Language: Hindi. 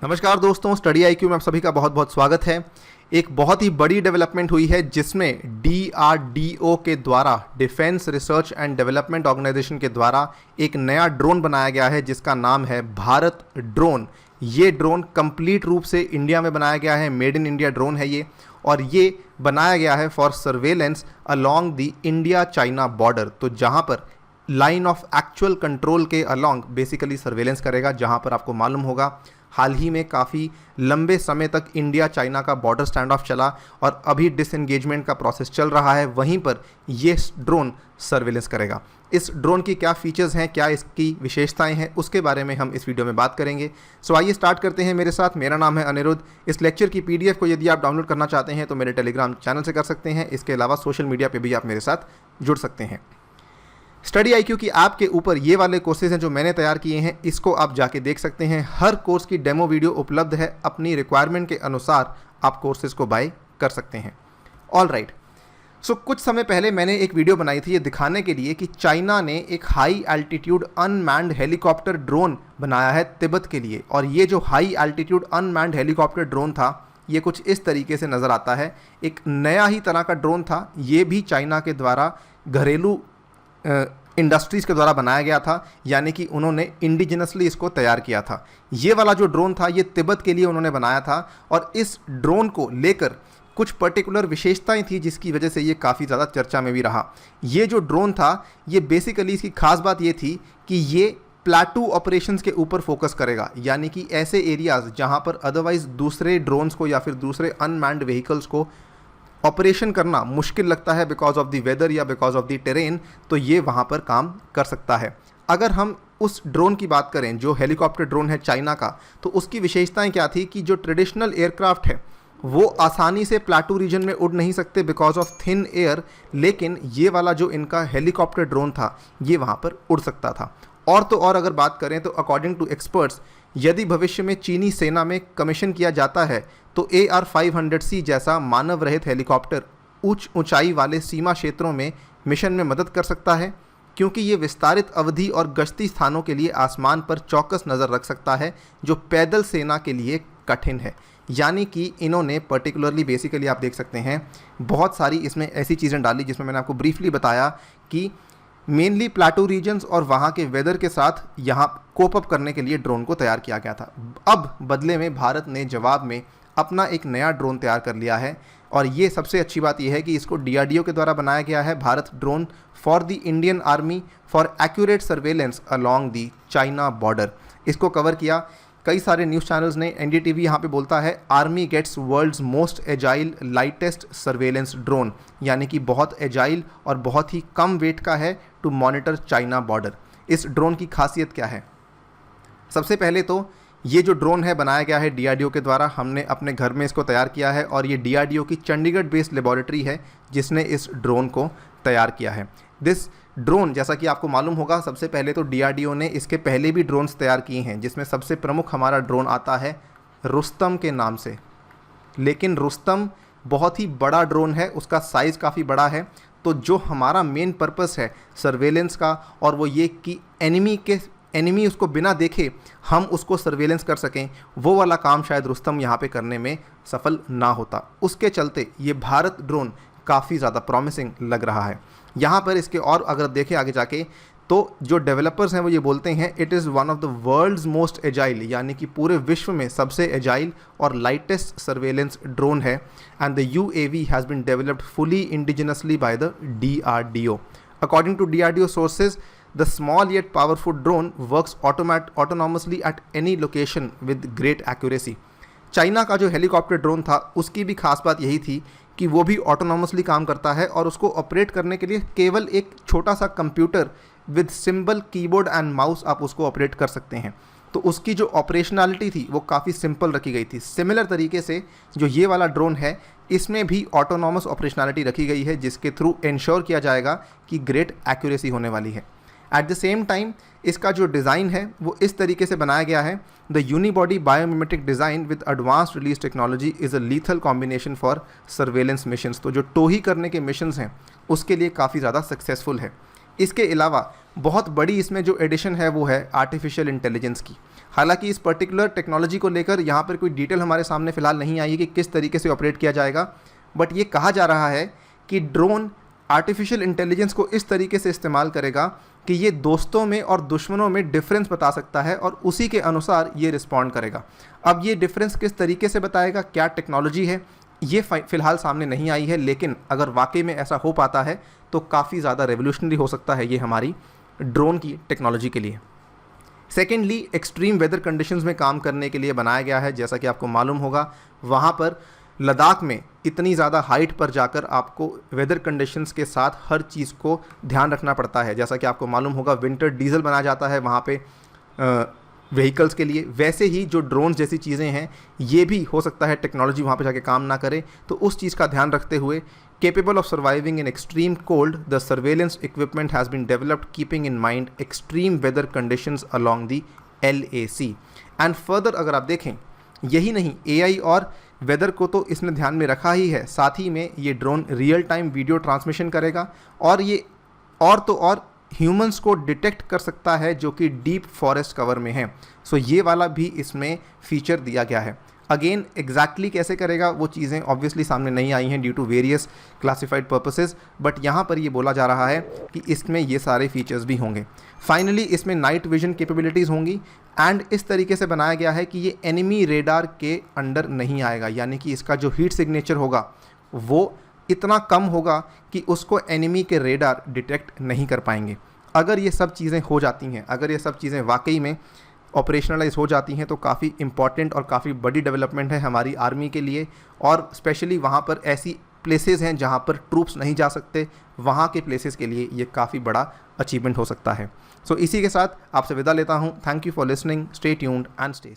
नमस्कार दोस्तों, स्टडी आईक्यू में आप सभी का बहुत बहुत स्वागत है। एक बहुत ही बड़ी डेवलपमेंट हुई है जिसमें डीआरडीओ के द्वारा, defence research and development organisation के द्वारा एक नया ड्रोन बनाया गया है जिसका नाम है भारत ड्रोन। ये ड्रोन कंप्लीट रूप से इंडिया में बनाया गया है, मेड इन इंडिया ड्रोन है ये, और ये बनाया गया है for surveillance along the India China border. तो जहाँ पर लाइन ऑफ एक्चुअल कंट्रोल के अलोंग बेसिकली सर्वेलेंस करेगा। जहाँ पर आपको मालूम होगा हाल ही में काफ़ी लंबे समय तक इंडिया चाइना का बॉर्डर स्टैंड ऑफ चला और अभी डिसएंगेजमेंट का प्रोसेस चल रहा है, वहीं पर ये ड्रोन सर्वेलेंस करेगा। इस ड्रोन की क्या फीचर्स हैं, क्या इसकी विशेषताएं हैं, उसके बारे में हम इस वीडियो में बात करेंगे। सो आइए स्टार्ट करते हैं मेरे साथ। मेरा नाम है अनिरुद्ध। इस लेक्चर की पीडीएफ को यदि आप डाउनलोड करना चाहते हैं तो मेरे टेलीग्राम चैनल से कर सकते हैं। इसके अलावा सोशल मीडिया पर भी आप मेरे साथ जुड़ सकते हैं। स्टडी आईक्यू की ऐप के ऊपर ये वाले कोर्सेज हैं जो मैंने तैयार किए हैं, इसको आप जाके देख सकते हैं। हर कोर्स की डेमो वीडियो उपलब्ध है, अपनी रिक्वायरमेंट के अनुसार आप कोर्सेज को बाय कर सकते हैं। ऑल राइट, सो कुछ समय पहले मैंने एक वीडियो बनाई थी ये दिखाने के लिए कि चाइना ने एक high altitude unmanned helicopter drone बनाया है तिब्बत के लिए। और ये जो high altitude unmanned helicopter drone था ये कुछ इस तरीके से नज़र आता है। एक नया ही तरह का ड्रोन था, ये भी चाइना के द्वारा घरेलू इंडस्ट्रीज़ के द्वारा बनाया गया था, यानी कि उन्होंने इंडिजिनसली इसको तैयार किया था। ये वाला जो ड्रोन था ये तिब्बत के लिए उन्होंने बनाया था और इस ड्रोन को लेकर कुछ पर्टिकुलर विशेषताएं थी जिसकी वजह से ये काफ़ी ज़्यादा चर्चा में भी रहा। ये जो ड्रोन था ये बेसिकली इसकी खास बात ये थी कि ये प्लाटू ऑपरेशंस के ऊपर फोकस करेगा, यानी कि ऐसे एरियाज़ जहाँ पर अदरवाइज़ दूसरे ड्रोन्स को या फिर दूसरे अनमैन्ड व्हीकल्स को ऑपरेशन करना मुश्किल लगता है बिकॉज ऑफ द वेदर या बिकॉज ऑफ द टेरेन, तो ये वहाँ पर काम कर सकता है। अगर हम उस ड्रोन की बात करें जो हेलीकॉप्टर ड्रोन है चाइना का, तो उसकी विशेषताएं क्या थी कि जो ट्रेडिशनल एयरक्राफ्ट है वो आसानी से प्लाटू रीजन में उड़ नहीं सकते बिकॉज ऑफ थिन एयर, लेकिन ये वाला जो इनका हेलीकॉप्टर ड्रोन था ये वहाँ पर उड़ सकता था। और तो और अगर बात करें तो अकॉर्डिंग टू एक्सपर्ट्स, यदि भविष्य में चीनी सेना में कमीशन किया जाता है तो AR-500C जैसा मानव रहित हेलीकॉप्टर उच्च ऊंचाई वाले सीमा क्षेत्रों में मिशन में मदद कर सकता है, क्योंकि ये विस्तारित अवधि और गश्ती स्थानों के लिए आसमान पर चौकस नज़र रख सकता है जो पैदल सेना के लिए कठिन है। यानी कि इन्होंने पर्टिकुलरली बेसिकली आप देख सकते हैं बहुत सारी इसमें ऐसी चीज़ें डाली जिसमें मैंने आपको ब्रीफली बताया कि मेनली प्लाटू रीजन्स और वहाँ के वेदर के साथ यहाँ कोप अप करने के लिए ड्रोन को तैयार किया गया था। अब बदले में भारत ने जवाब में अपना एक नया ड्रोन तैयार कर लिया है और ये सबसे अच्छी बात यह है कि इसको डीआरडीओ के द्वारा बनाया गया है, Bharat drone for the Indian army for accurate surveillance along the China border. इसको कवर किया कई सारे न्यूज़ चैनल्स ने। एनडीटीवी यहाँ पे बोलता है army gets world's most agile lightest surveillance drone, यानी कि बहुत एजाइल और बहुत ही कम वेट का है टू मॉनिटर चाइना बॉर्डर। इस ड्रोन की खासियत क्या है? सबसे पहले तो ये जो ड्रोन है बनाया गया है डीआरडीओ के द्वारा, हमने अपने घर में इसको तैयार किया है और ये डीआरडीओ की चंडीगढ़ बेस्ड लेबॉरेटरी है जिसने इस ड्रोन को तैयार किया है। दिस ड्रोन, जैसा कि आपको मालूम होगा, सबसे पहले तो डीआरडीओ ने इसके पहले भी ड्रोन्स तैयार किए हैं जिसमें सबसे प्रमुख हमारा ड्रोन आता है रुस्तम के नाम से। लेकिन रुस्तम बहुत ही बड़ा ड्रोन है, उसका साइज़ काफ़ी बड़ा है। तो जो हमारा मेन पर्पस है सर्वेलेंस का, और वो ये कि एनिमी उसको बिना देखे हम उसको सर्वेलेंस कर सकें, वो वाला काम शायद रुस्तम यहाँ पे करने में सफल ना होता। उसके चलते ये भारत ड्रोन काफ़ी ज़्यादा प्रॉमिसिंग लग रहा है। यहाँ पर इसके और अगर देखें आगे जाके तो जो डेवलपर्स हैं वो ये बोलते हैं it is one of the world's most agile, यानी कि पूरे विश्व में सबसे एजाइल और लाइटेस्ट सर्वेलेंस ड्रोन है। And the UAV has been developed fully indigenously by the DRDO। According to DRDO sources, the small yet powerful drone works autonomously at any location with great accuracy। China का जो हेलीकॉप्टर ड्रोन था उसकी भी खास बात यही थी कि वो भी ऑटोनॉमसली काम करता है और उसको ऑपरेट करने के लिए केवल एक छोटा सा computer with symbol keyboard and mouse आप उसको ऑपरेट कर सकते हैं। तो उसकी जो ऑपरेशनलिटी थी वो काफ़ी सिंपल रखी गई थी। सिमिलर तरीके से जो ये वाला ड्रोन है इसमें भी ऑटोनॉमस ऑपरेशनलिटी रखी गई है जिसके थ्रू इंश्योर किया जाएगा कि ग्रेट एक्यूरेसी होने वाली है। एट द सेम टाइम इसका जो डिज़ाइन है वो इस तरीके से बनाया गया है। The unibody biomimetic design with advanced release technology is a lethal combination for surveillance missions. तो जो टोही करने के मिशंस हैं उसके लिए काफ़ी ज़्यादा सक्सेसफुल है। इसके अलावा बहुत बड़ी इसमें जो एडिशन है वो है आर्टिफिशियल इंटेलिजेंस की। हालांकि इस पर्टिकुलर टेक्नोलॉजी को लेकर यहाँ पर कोई डिटेल हमारे सामने फ़िलहाल नहीं आई है कि किस तरीके से ऑपरेट किया जाएगा, बट ये कहा जा रहा है कि ड्रोन आर्टिफिशियल इंटेलिजेंस को इस तरीके से इस्तेमाल करेगा कि ये दोस्तों में और दुश्मनों में डिफरेंस बता सकता है और उसी के अनुसार ये रिस्पॉन्ड करेगा। अब ये डिफरेंस किस तरीके से बताएगा, क्या टेक्नोलॉजी है, ये फ़िलहाल सामने नहीं आई है, लेकिन अगर वाकई में ऐसा हो पाता है तो काफ़ी ज़्यादा रेवोल्यूशनरी हो सकता है ये हमारी ड्रोन की टेक्नोलॉजी के लिए। सेकेंडली, एक्सट्रीम वेदर कंडीशंस में काम करने के लिए बनाया गया है। जैसा कि आपको मालूम होगा, वहाँ पर लद्दाख में इतनी ज़्यादा हाइट पर जाकर आपको वेदर कंडीशंस के साथ हर चीज़ को ध्यान रखना पड़ता है। जैसा कि आपको मालूम होगा, विंटर डीजल बनाया जाता है वहाँ पे व्हीकल्स के लिए। वैसे ही जो ड्रोन जैसी चीज़ें हैं, ये भी हो सकता है टेक्नोलॉजी वहाँ पे जाके काम ना करे, तो उस चीज़ का ध्यान रखते हुए capable of surviving in extreme cold, the surveillance equipment has been developed keeping in mind extreme weather conditions along the LAC. And further अगर आप देखें, यही नहीं, AI और वेदर को तो इसने ध्यान में रखा ही है, साथ ही में ये drone real time video transmission करेगा और ये और ह्यूमंस को डिटेक्ट कर सकता है जो कि डीप फॉरेस्ट कवर में है। सो ये वाला भी इसमें फीचर दिया गया है। अगेन एग्जैक्टली कैसे करेगा वो चीज़ें ऑब्वियसली सामने नहीं आई हैं due to various classified purposes, but यहाँ पर ये बोला जा रहा है कि इसमें ये सारे फीचर्स भी होंगे। फाइनली इसमें नाइट विजन कैपेबिलिटीज़ होंगी एंड इस तरीके से बनाया गया है कि ये एनिमी रेडार के अंडर नहीं आएगा, यानी कि इसका जो हीट सिग्नेचर होगा वो इतना कम होगा कि उसको एनिमी के रेडार डिटेक्ट नहीं कर पाएंगे। अगर ये सब चीज़ें हो जाती हैं, अगर ये सब चीज़ें वाकई में ऑपरेशनलाइज हो जाती हैं तो काफ़ी इंपॉर्टेंट और काफ़ी बड़ी डेवलपमेंट है हमारी आर्मी के लिए, और स्पेशली वहाँ पर ऐसी प्लेसेस हैं जहाँ पर ट्रूप्स नहीं जा सकते, वहाँ के प्लेसेस के लिए ये काफ़ी बड़ा अचीवमेंट हो सकता है। सो इसी के साथ आपसे विदा लेता हूँ। Thank you for listening, stay tuned and stay safe.